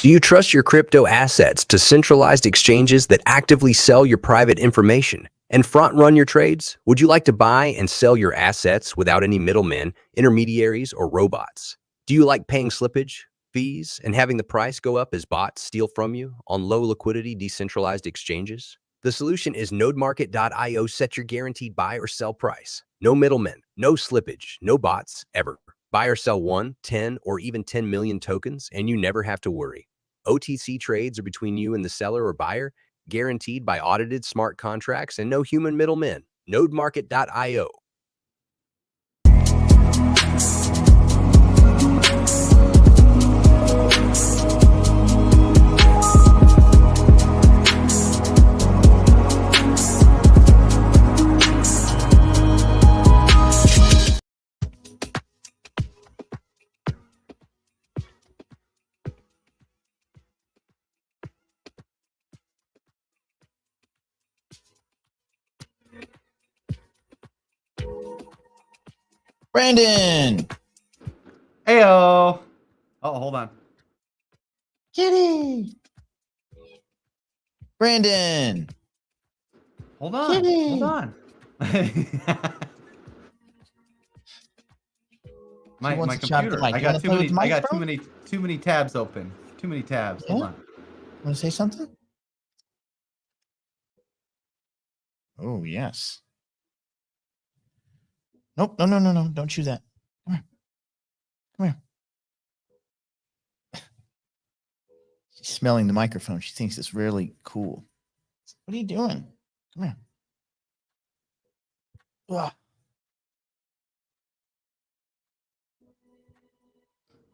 Do you trust your crypto assets to centralized exchanges that actively sell your private information and front run your trades? Would you like to buy and sell your assets without any middlemen, intermediaries, or robots? Do you like paying slippage, fees, and having the price go up as bots steal from you on low liquidity decentralized exchanges? The solution is nodemarket.io. Set your guaranteed buy or sell price. No middlemen, no slippage, no bots ever. Buy or sell 1, 10, or even 10 million tokens, and you never have to worry. OTC trades are between you and the seller or buyer, guaranteed by audited smart contracts and no human middlemen. Nodemarket.io. Brandon. Heyo. Oh, hold on. Kitty. Brandon. Hold on. Kitty. Hold on. my computer. I got too many tabs open. Too many tabs. Yeah? Hold on. Want to say something? Oh, yes. Nope. No. Don't chew that. Come here. She's smelling the microphone. She thinks it's really cool. What are you doing? Come here. Ugh.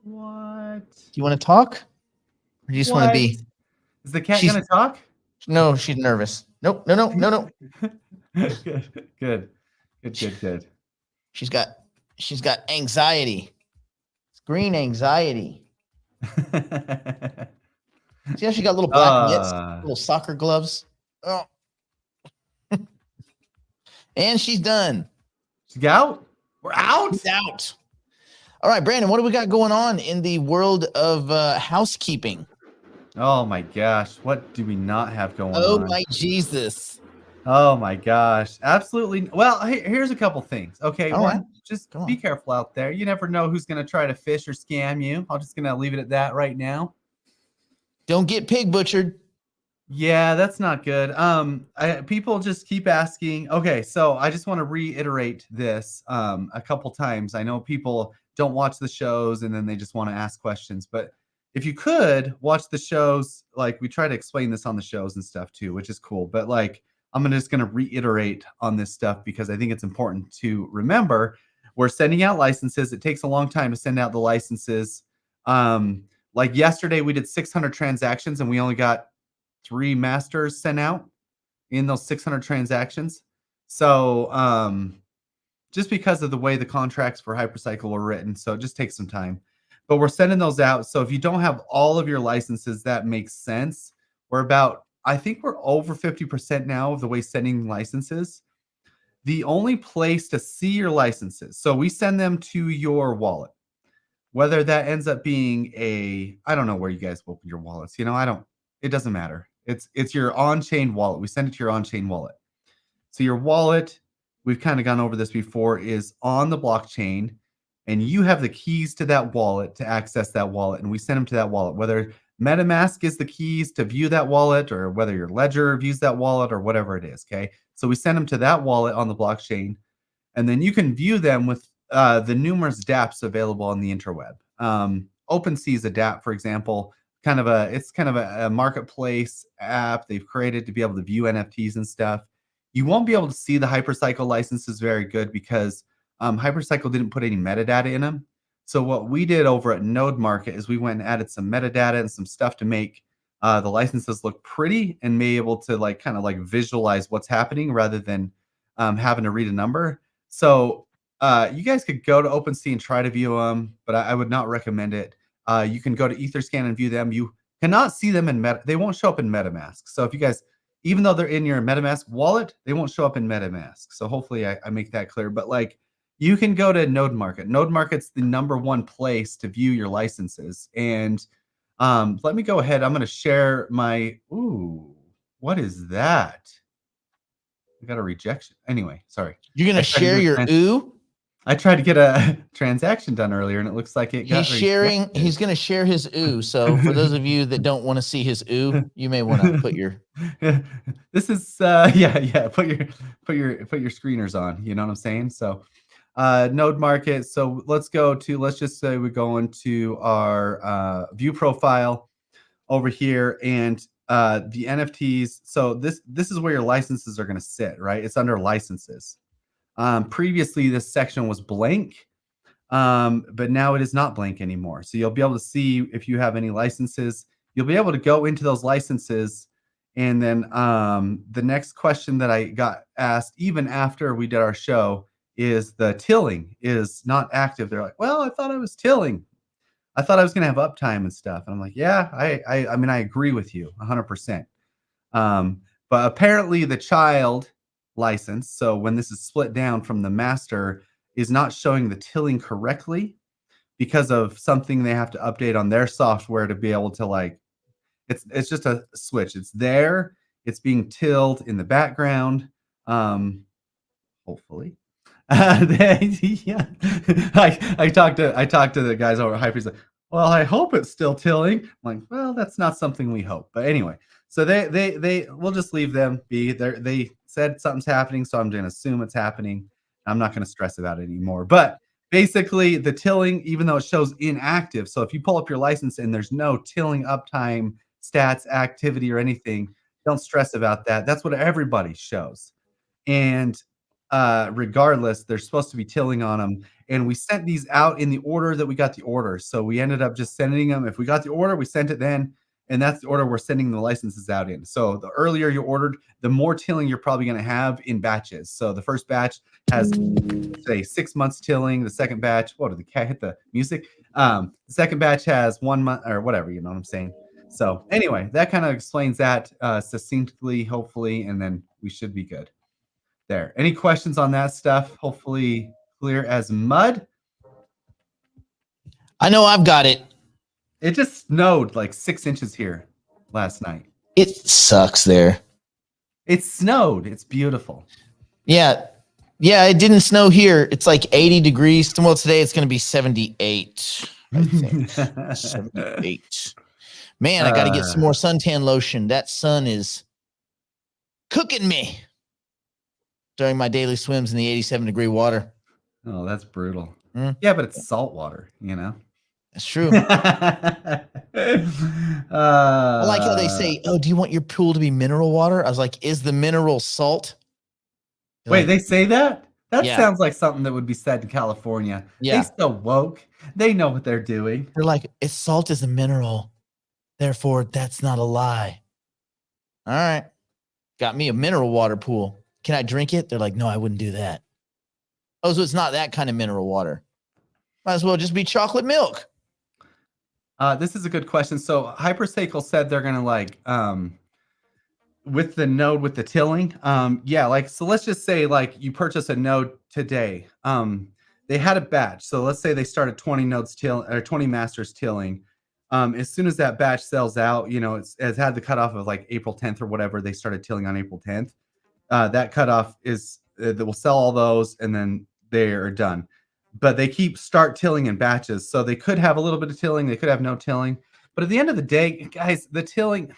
What? Do you want to talk? Or do you just want to be? Is the cat gonna talk? No, she's nervous. Nope. No. Good. She's got anxiety. It's green anxiety. See how she got little black mitts, little soccer gloves. Oh. And she's done. She's out? We're out? She's out. All right, Brandon, what do we got going on in the world of housekeeping? Oh my gosh. What do we not have going on? Oh my Jesus. Oh my gosh. Absolutely. Well, here's a couple things. Okay. All right. Just be careful out there. You never know who's going to try to fish or scam you. I'm just going to leave it at that right now. Don't get pig butchered. Yeah, that's not good. People just keep asking. Okay, so I just want to reiterate this a couple times. I know people don't watch the shows and then they just want to ask questions, but if you could watch the shows, like we try to explain this on the shows and stuff too, which is cool. But like, I'm just going to reiterate on this stuff because I think it's important to remember. We're sending out licenses. It takes a long time to send out the licenses. Like yesterday, we did 600 transactions and we only got 3 masters sent out in those 600 transactions. So just because of the way the contracts for Hypercycle were written, so it just takes some time. But we're sending those out. So if you don't have all of your licenses, that makes sense. I think we're over 50% now of the way sending licenses. The only place to see your licenses, so we send them to your wallet. Whether that ends up being I don't know where you guys open your wallets. It doesn't matter. It's your on-chain wallet. We send it to your on-chain wallet. So your wallet, we've kind of gone over this before, is on the blockchain, and you have the keys to that wallet to access that wallet, and we send them to that wallet. Whether MetaMask is the keys to view that wallet, or whether your Ledger views that wallet, or whatever it is, okay? So we send them to that wallet on the blockchain, and then you can view them with the numerous dApps available on the interweb. OpenSea is a dApp, for example. It's kind of a marketplace app they've created to be able to view NFTs and stuff. You won't be able to see the Hypercycle licenses very good because Hypercycle didn't put any metadata in them. So what we did over at Node Market is we went and added some metadata and some stuff to make the licenses look pretty and be able to kind of visualize what's happening rather than having to read a number. So you guys could go to OpenSea and try to view them, but I would not recommend it. You can go to Etherscan and view them. You cannot see them in they won't show up in MetaMask. So if you guys, even though they're in your MetaMask wallet, they won't show up in MetaMask. So hopefully I make that clear. But you can go to Node Market. Node Market's the #1 place to view your licenses. And Let me go ahead. I'm going to share my. Ooh, what is that? I got a rejection. Anyway, sorry. You're gonna I tried to share do a your ooh. I tried to get a transaction done earlier, and it looks like it got He's rejected. gonna share his ooh. So for those of you that don't want to see his ooh, you may want to put your This is yeah. Put your screeners on. You know what I'm saying? So node market. So let's just say we go into our view profile over here, and the NFTs. So this is where your licenses are going to sit, right? It's under licenses. Previously, this section was blank, but now it is not blank anymore. So you'll be able to see if you have any licenses. You'll be able to go into those licenses, and then the next question that I got asked, even after we did our show, is the tilling is not active. They're like, well, I thought I was tilling. I thought I was going to have uptime and stuff. And I'm like, yeah, I mean, I agree with you 100%. But apparently the child license, so when this is split down from the master, is not showing the tilling correctly because of something they have to update on their software to be able to like it's just a switch. It's there, it's being tilled in the background. Hopefully. Yeah. I talked to the guys over at Hyper. He's like, well, I hope it's still tilling. I'm like, well, that's not something we hope. But anyway, so they we'll just leave them be. They said something's happening, so I'm gonna assume it's happening. I'm not gonna stress about it anymore. But basically, the tilling, even though it shows inactive, so if you pull up your license and there's no tilling uptime stats, activity, or anything, don't stress about that. That's what everybody shows. And regardless, they're supposed to be tilling on them. And we sent these out in the order that we got the order. So we ended up just sending them. If we got the order, we sent it then. And that's the order we're sending the licenses out in. So the earlier you ordered, the more tilling you're probably going to have in batches. So the first batch has, say, 6 months tilling. The second batch, what did the cat hit the music? The second batch has 1 month or whatever, you know what I'm saying? So anyway, that kind of explains that succinctly, hopefully, and then we should be good there. Any questions on that stuff? Hopefully clear as mud. I know I've got it. It just snowed like 6 inches here last night. It sucks there. It snowed. It's beautiful. Yeah. Yeah, it didn't snow here. It's like 80 degrees. Well, today it's going to be 78, I think. 78. Man, I got to get some more suntan lotion. That sun is cooking me during my daily swims in the 87-degree water. Oh, that's brutal. Mm. Yeah, but it's salt water, you know? That's true. I like how they say, oh, do you want your pool to be mineral water? I was like, is the mineral salt? They're wait, like, they say that? That Yeah. sounds like something that would be said in California. Yeah. They so woke. They know what they're doing. They're like, it's salt is a mineral. Therefore, that's not a lie. All right. Got me a mineral water pool. Can I drink it? They're like, no, I wouldn't do that. Oh, so it's not that kind of mineral water. Might as well just be chocolate milk. This is a good question. So Hypercycle said they're gonna like with the node with the tilling. Yeah, like so let's just say like you purchase a node today. They had a batch. So let's say they started 20 nodes till or 20 masters tilling. As soon as that batch sells out, you know, it's had the cutoff of like April 10th or whatever. They started tilling on April 10th. That cutoff is that will sell all those and then they are done. But they start tilling in batches. So they could have a little bit of tilling. They could have no tilling. But at the end of the day, guys, the tilling,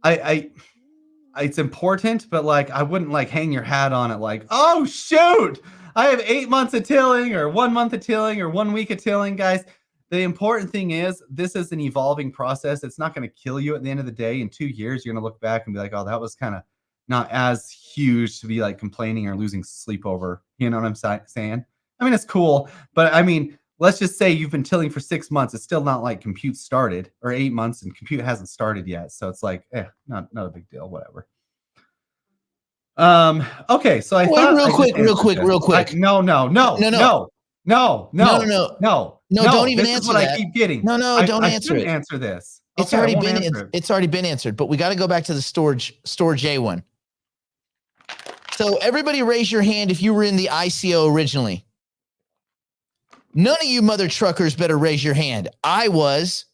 it's important, but like I wouldn't like hang your hat on it like, oh shoot, I have 8 months of tilling or 1 month of tilling or 1 week of tilling, guys. The important thing is this is an evolving process. It's not going to kill you at the end of the day. In 2 years, you're going to look back and be like, oh, that was kind of not as huge to be like complaining or losing sleep over. You know what I'm saying? I mean, it's cool, but I mean, let's just say you've been tilling for 6 months. It's still not like compute started, or 8 months and compute hasn't started yet. So it's like, not a big deal, whatever. Okay, so I thought real quick. No, don't even answer what that. I keep getting. No, don't answer it. Answer this. It's Okay, already I won't been answer it. it's already been answered, but we got to go back to the storage A one. So everybody raise your hand if you were in the ICO originally. None of you mother truckers better raise your hand. I was.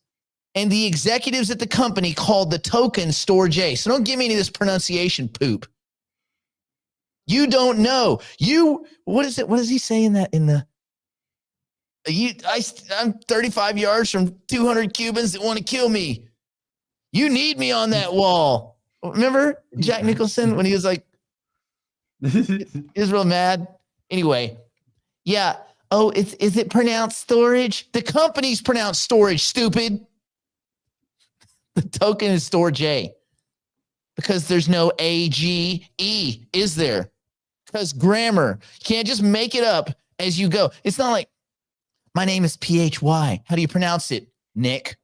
And the executives at the company called the token Store J. So don't give me any of this pronunciation poop. You don't know. What is it? What does he say in that? I'm 35 yards from 200 Cubans that want to kill me. You need me on that wall. Remember Jack Nicholson when he was like, he was real mad. Anyway, yeah. Oh, is it pronounced storage? The company's pronounced storage, stupid. The token is Store J because there's no AGE, is there? Because grammar. You can't just make it up as you go. It's not like, my name is PHY. How do you pronounce it, Nick?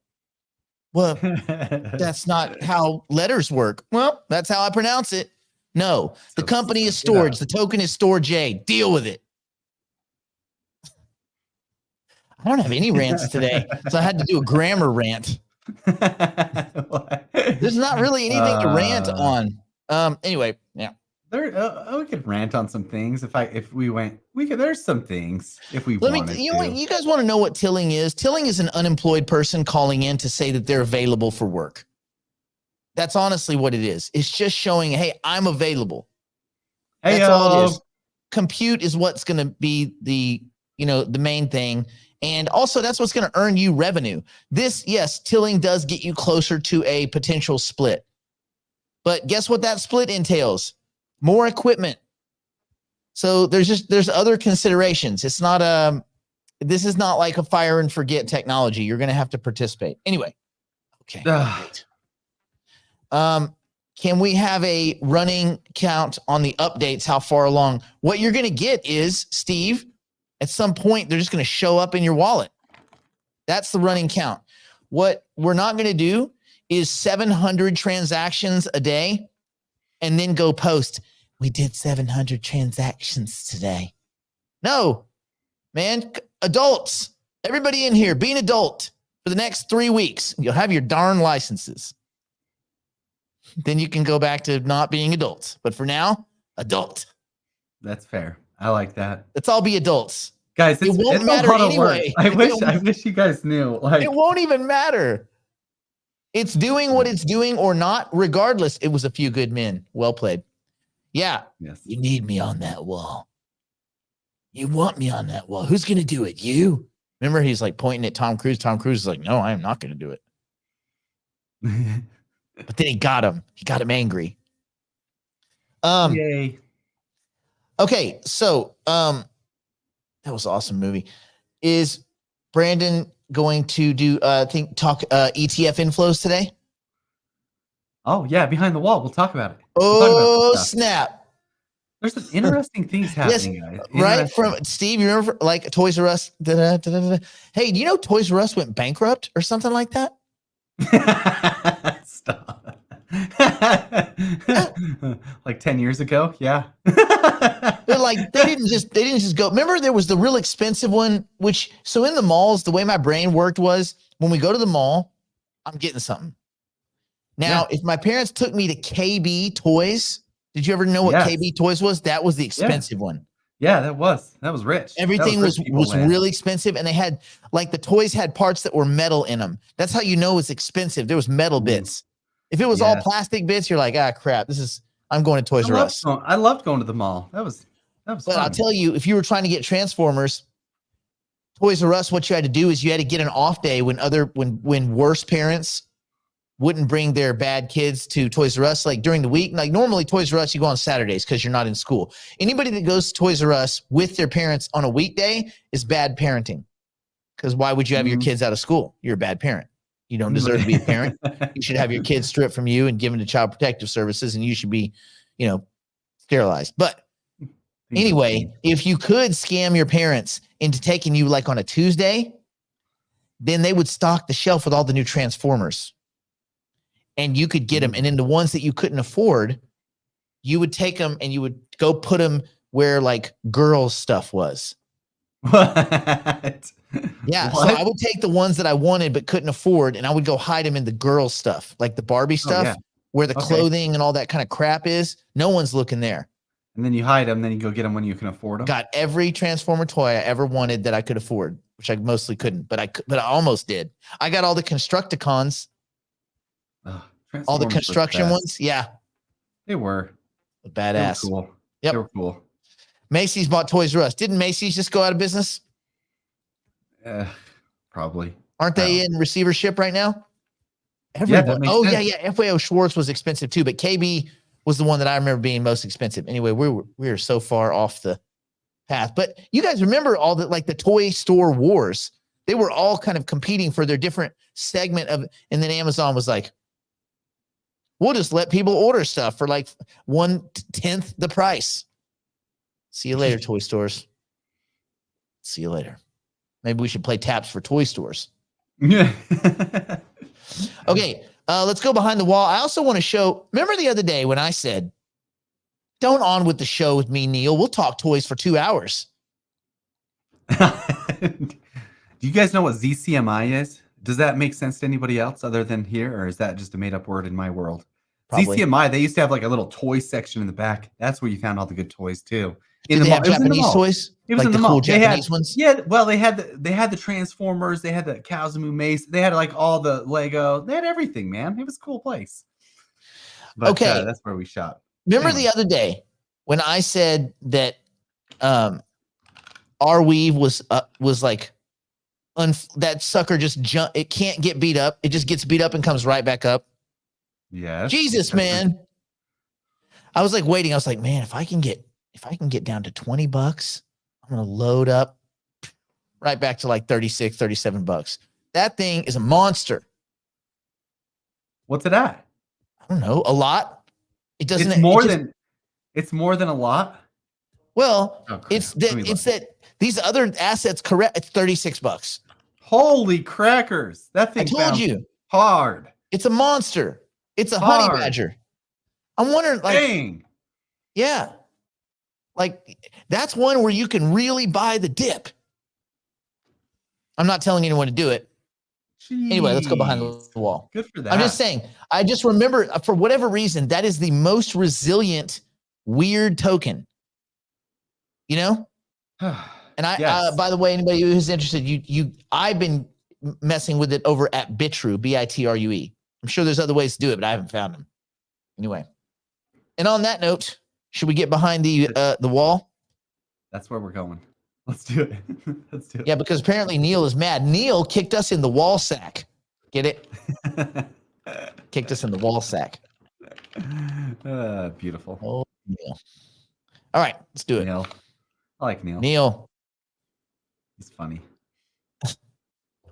Well, that's not how letters work. Well, that's how I pronounce it. No, the company is storage. The token is Store J. Deal with it. I don't have any rants today, so I had to do a grammar rant. There's not really anything to rant on. Anyway, yeah. We could rant on some things if we went. We could. There's some things if we wanted to. You guys want to know what tilling is? Tilling is an unemployed person calling in to say that they're available for work. That's honestly what it is. It's just showing, hey, I'm available. Hey, that's all it is. Compute is what's going to be the main thing. And also that's what's going to earn you revenue. Tilling does get you closer to a potential split. But guess what that split entails? More equipment. So there's other considerations. It's not this is not like a fire and forget technology. You're going to have to participate. Anyway. Okay. Can we have a running count on the updates? How far along? What you're going to get is, Steve, at some point, they're just going to show up in your wallet. That's the running count. What we're not going to do is 700 transactions a day and then go post, we did 700 transactions today. No, man, adults, everybody in here, be an adult for the next 3 weeks. You'll have your darn licenses. Then you can go back to not being adults. But for now, adult. That's fair. I like that. Let's all be adults. Guys, it won't matter anyway. I wish you guys knew. Like, it won't even matter. It's doing what it's doing or not. Regardless, it was a few good men. Well played. Yeah. Yes. You need me on that wall. You want me on that wall. Who's going to do it? You? Remember, he's like pointing at Tom Cruise. Tom Cruise is like, no, I am not going to do it. But then he got him. He got him angry. Yay. Okay, so that was an awesome movie. Is Brandon going to do talk ETF inflows today? Oh yeah, behind the wall. We'll talk about it. Oh snap! There's some interesting things happening, guys. Right from Steve. You remember like Toys R Us? Hey, do you know Toys R Us went bankrupt or something like that? Stop. Like 10 years ago, yeah. They're like they didn't just go. Remember, there was the real expensive one. So in the malls, the way my brain worked was when we go to the mall, I'm getting something. Now, if my parents took me to KB Toys, did you ever know what KB Toys was? That was the expensive one. Yeah, that was rich. Everything was really expensive, and they had like the toys had parts that were metal in them. That's how you know it's expensive. There was metal bits. If it was all plastic bits, you're like, crap. I'm going to Toys R Us. I loved going to the mall. That was But fun. I'll tell you, if you were trying to get Transformers, Toys R Us, what you had to do is you had to get an off day when worse parents wouldn't bring their bad kids to Toys R Us like during the week. Like normally Toys R Us, you go on Saturdays because you're not in school. Anybody that goes to Toys R Us with their parents on a weekday is bad parenting. Because why would you have your kids out of school? You're a bad parent. You don't deserve to be a parent. You should have your kids stripped from you and given to Child Protective Services, and you should be, sterilized. But anyway, if you could scam your parents into taking you like on a Tuesday, then they would stock the shelf with all the new Transformers. And you could get them. And then the ones that you couldn't afford, you would take them and you would go put them where like girls' stuff was. What? Yeah. What? So I would take the ones that I wanted but couldn't afford, and I would go hide them in the girls' stuff, like the Barbie stuff, where the clothing and all that kind of crap is. No one's looking there. And then you hide them, then you go get them when you can afford them. Got every Transformer toy I ever wanted that I could afford which I mostly couldn't, but I almost did. I got all the Constructicons, Ugh, all the Transformers were construction best. ones. Yeah, They were. They were badass. cool. Yep. They were cool. Macy's bought Toys R Us. Didn't Macy's just go out of business? Probably. Aren't I they don't- in receivership right now? that Everyone. makes Oh, sense. yeah. FAO Schwartz was expensive too, but KB was the one that I remember being most expensive. Anyway, we are so far off the path. But you guys remember all the like the toy store wars? They were all kind of competing for their different segment of, and then Amazon was like, we'll just let people order stuff for like 1/10 the price. See you later, toy stores. See you later. Maybe we should play taps for toy stores. Yeah. Okay, let's go behind the wall. I also want to show, remember the other day when I said, don't on with the show with me, Neil. We'll talk toys for 2 hours. Do you guys know what ZCMI is? Does that make sense to anybody else other than here, or is that just a made-up word in my world? Probably. ZCMI, they used to have like a little toy section in the back. That's where you found all the good toys too. Did they have It was in the Japanese mall. toys? It was Like in the the cool mall. They had- Japanese ones? Yeah, well, they had the Transformers, they had the Kazumu Mace, they had like all the Lego, they had everything, man. It was a cool place. But, Okay. that's where we shop. Remember Anyway. the other day when I said that our weave was like that sucker just jump. It can't get beat up. It just gets beat up and comes right back up. Yes. Jesus, man. I was like waiting. I was like, man, if I can get down to $20, I'm gonna load up right back to like 36, 37 bucks. That thing is a monster. What's it at? I don't know, a lot. It doesn't. It's more than a lot. Well, Oh, crap. it's Let me look. that these other assets correct. It's $36. Holy crackers! That I thing told bounced you, hard. it's a monster. It's a honey Hard. badger. I'm wondering, like, Dang. yeah, like that's one where you can really buy the dip. I'm not telling anyone to do it. Anyway, let's go behind Jeez. the wall. Good for that. I'm just saying, I just remember for whatever reason, that is the most resilient, weird token. You know? And Yes. by the way, anybody who's interested, I've been messing with it over at Bitrue, Bitrue. I'm sure there's other ways to do it, but I haven't found them. Anyway. And on that note, should we get behind the wall? That's where we're going. Let's do it. Let's do it. Yeah, because apparently Neil is mad. Neil kicked us in the wall sack. Get it? Kicked us in the wall sack. Beautiful. Oh, Neil. All right, let's do it. Neil. I like Neil. Neil. He's funny.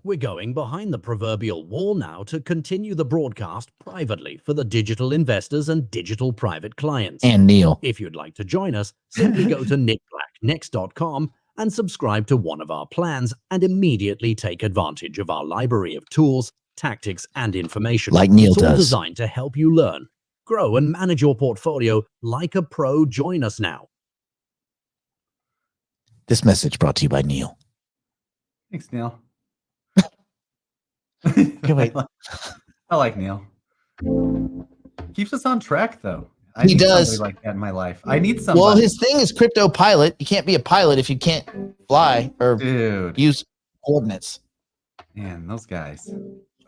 We're going behind the proverbial wall now to continue the broadcast privately for the digital investors and digital private clients. And Neil. If you'd like to join us, simply go to nickblacknext.com and subscribe to one of our plans and immediately take advantage of our library of tools, tactics, and information. Like Neil It's all does. designed to help you learn, grow, and manage your portfolio like a pro. Join us now. This message brought to you by Neil. Thanks, Neil. Okay, wait. I like Neil. Keeps us on track, though. I He need does. somebody like that in my life. I need somebody. Well, his thing is crypto pilot. You can't be a pilot if you can't fly or Dude, use coordinates. man, those guys.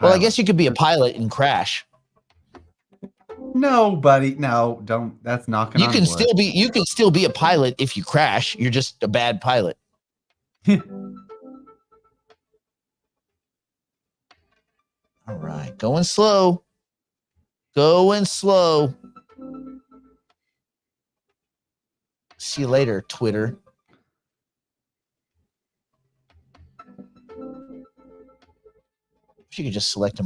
Well, I guess you could be a pilot and crash. No, buddy. No, don't. That's knocking You on can wood. still be a pilot if you crash. You're just a bad pilot. All right, going slow. Going slow. See you later, Twitter. If you could just select them